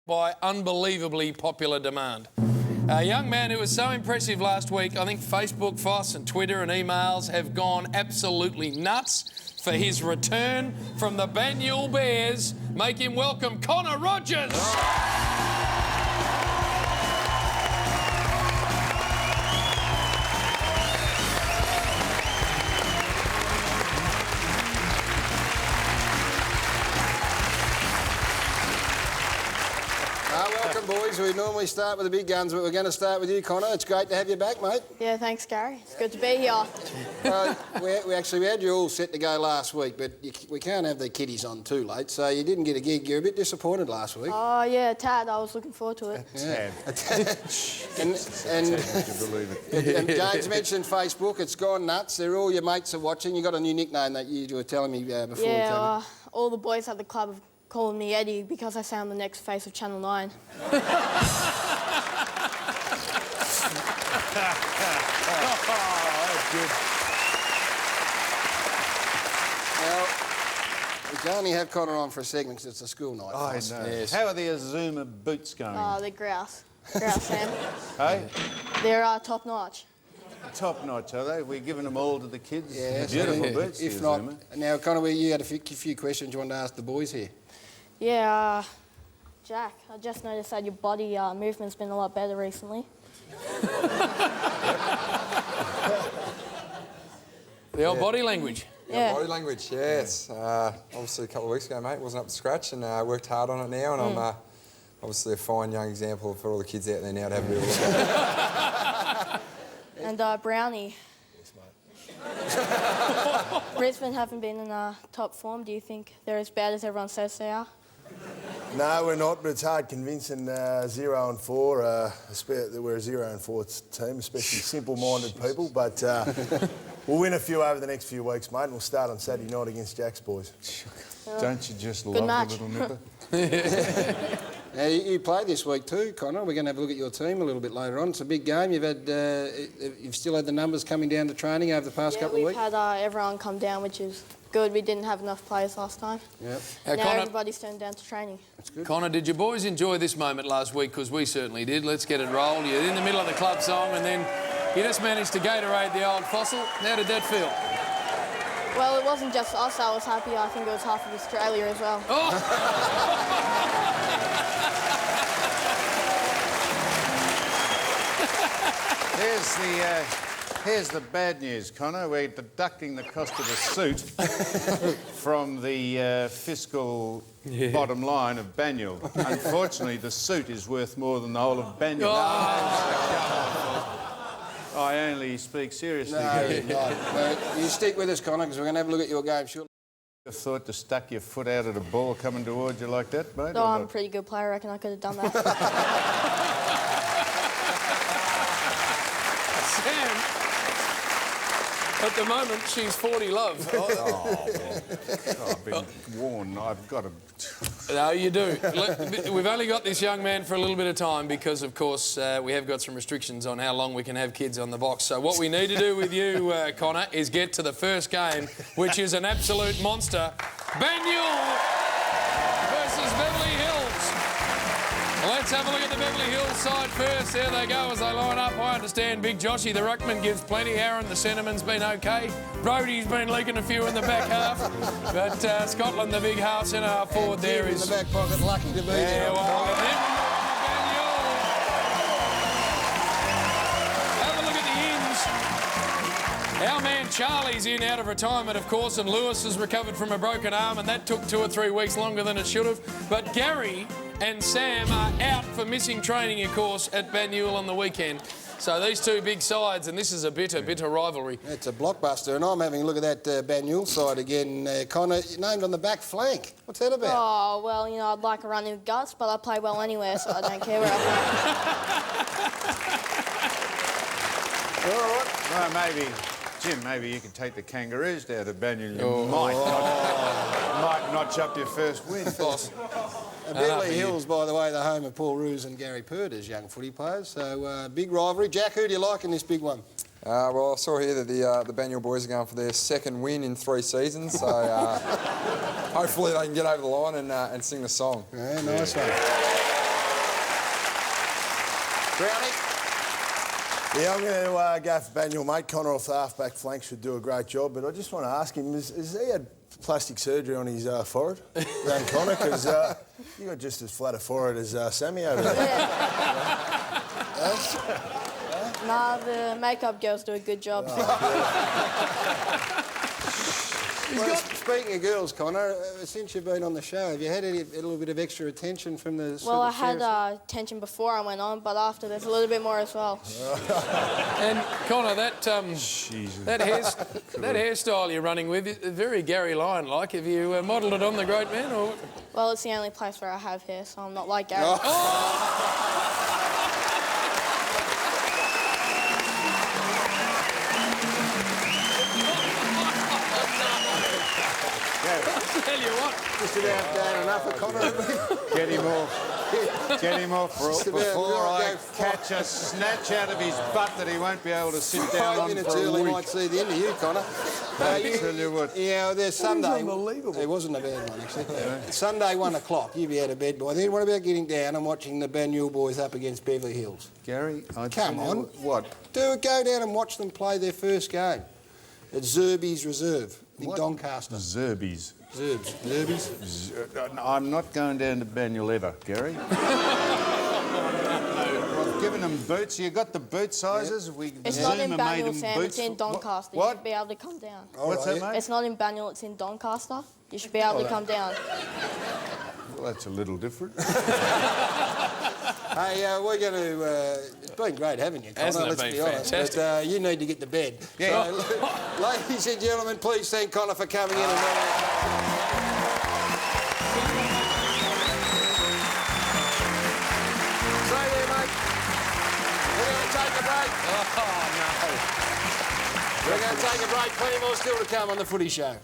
by unbelievably popular demand. A young man who was so impressive last week, I think Facebook, FOSS and Twitter and emails have gone absolutely nuts for his return from the Banyule Bears. Make him welcome Connor Rogers. Welcome, boys. We normally start with the big guns, but we're going to start with you, Connor. It's great to have you back, mate. Yeah, thanks, Gary. It's good to be here. We had you all set to go last week, but we can't have the kiddies on too late, so you didn't get a gig. You're a bit disappointed last week. Oh, yeah, Tad. I was looking forward to it. And James mentioned Facebook. It's gone nuts. They're all your mates are watching. You got a new nickname that you were telling me before. Yeah, all the boys at the club have calling me Eddie because I say I'm the next face of Channel 9. Oh, that's good. Well, we can only have Connor on for a segment because it's a school night. Oh, no. Yes. How are the Azuma boots going? Oh, they're grouse. Grouse, Sam. Hey? They're top-notch. Top-notch, are they? We're giving them all to the kids. Yeah, beautiful boots. If not, now, Connor, you had a few questions you wanted to ask the boys here. Yeah, Jack, I just noticed that your body movement's been a lot better recently. The old body language. Yeah. Body language, yes. Obviously a couple of weeks ago, mate, wasn't up to scratch, and I worked hard on it now, and I'm obviously a fine young example for all the kids out there now to have a bit of a look at. And Brownie. Yes, mate. Brisbane haven't been in top form. Do you think they're as bad as everyone says they are? No, we're not, but it's hard convincing 0-4. That we're a 0-4 team, especially simple-minded people. But we'll win a few over the next few weeks, mate, and we'll start on Saturday night against Jack's boys. Don't you just Good love match. the little nipper? Now, you played this week too, Connor. We're going to have a look at your team a little bit later on. It's a big game. You've still had the numbers coming down to training over the past couple of weeks? Yeah, we've had everyone come down, which is good. We didn't have enough players last time. Yep. Now Connor, everybody's turned down to training. That's good. Connor, did your boys enjoy this moment last week? Because we certainly did. Let's get it rolled. You're in the middle of the club song and then you just managed to Gatorade the old fossil. How did that feel? Well, it wasn't just us I was happy. I think it was half of Australia as well. Here's the bad news, Connor. We're deducting the cost of the suit from the fiscal bottom line of Banyule. Unfortunately, the suit is worth more than the whole of Banyule. I only speak seriously. No, you stick with us, Connor, because we're going to have a look at your game shortly. You thought to stuck your foot out at a ball coming towards you like that, mate? No, I'm a pretty good player. I reckon I could have done that. Sam, at the moment, she's 40 love. Oh, man. I've been warned. I've got to... No, you do. Look, we've only got this young man for a little bit of time because, of course, we have got some restrictions on how long we can have kids on the box. So what we need to do with you, Connor, is get to the first game, which is an absolute monster. Banyule versus Beverly Hills. Let's have a look at the Beverly Hills side first. There they go as they line up. I understand Big Joshy, the ruckman, gives plenty. Aaron, the centreman's been OK. Brody's been leaking a few in the back half. But Scotland, the big half centre half forward there is... in the back pocket, lucky to be there. Well, have a look at the ins. Our man Charlie's in out of retirement, of course, and Lewis has recovered from a broken arm, and that took 2 or 3 weeks longer than it should have. But Gary and Sam are out for missing training, of course, at Banyule on the weekend. So these two big sides, and this is a bitter rivalry. It's a blockbuster, and I'm having a look at that Banyule side again. Connor, named on the back flank. What's that about? Oh, well, you know, I'd like a run in guts, but I play well anywhere, so I don't care where I play. All right. Well, maybe, Jim, maybe you could take the Kangaroos down to Banyule. You might notch up your first win. Boss. Beverly Hills, by the way, the home of Paul Roos and Gary Pert as young footy players. So, big rivalry. Jack, who do you like in this big one? Well, I saw here that the Banyule boys are going for their second win in 3 seasons, so hopefully they can get over the line and sing the song. Yeah, nice one. Brownie? Yeah, I'm going to go for Banyul, mate. Connor off the half-back flank should do a great job, but I just want to ask him, has he had plastic surgery on his forehead, around Connor? Because you got just as flat a forehead as Sammy over there. Nah, the makeup girls do a good job. Well, speaking of girls, Connor, since you've been on the show, have you had a little bit of extra attention from the... Well, I had attention before I went on, but after there's a little bit more as well. And Connor, that hairstyle you're running with is very Gary Lyon-like. Have you modelled it on the great man, or...? Well, it's the only place where I have hair, so I'm not like Gary. Tell you what. Just about down enough for Connor. Get him off. Get him off Just about before I go catch a snatch out of his butt that he won't be able to sit down 5 on minutes for a early week. might see the end of you, Connor. I tell you what. Yeah, there's Sunday. unbelievable. It wasn't a bad one, actually. Sunday, 1 o'clock. You'd be out of bed by then. What about getting down and watching the Banyul boys up against Beverly Hills? Gary, I Come tell you on. What? Go down and watch them play their first game at Zerby's Reserve in What? Doncaster. Zerbies. Zerby's? I'm not going down to Banyul ever, Gary. I've given them boots. You got the boot sizes? We It's not in Zuma made Banyul, them Sam. boots. It's in Doncaster. What? You should be able to come down. What's that, mate? It's not in Banyul, it's in Doncaster. You should be able to come down. Well, that's a little different. Hey, we're going to... it's been great having you, Connor, Hasn't it let's been be honest. fantastic? But you need to get to bed. Yeah. So, ladies and gentlemen, please thank Connor for coming in and... Stay there, mate. We're going to take a break. Oh, no. We're going to take a break. Plenty more still to come on the Footy Show.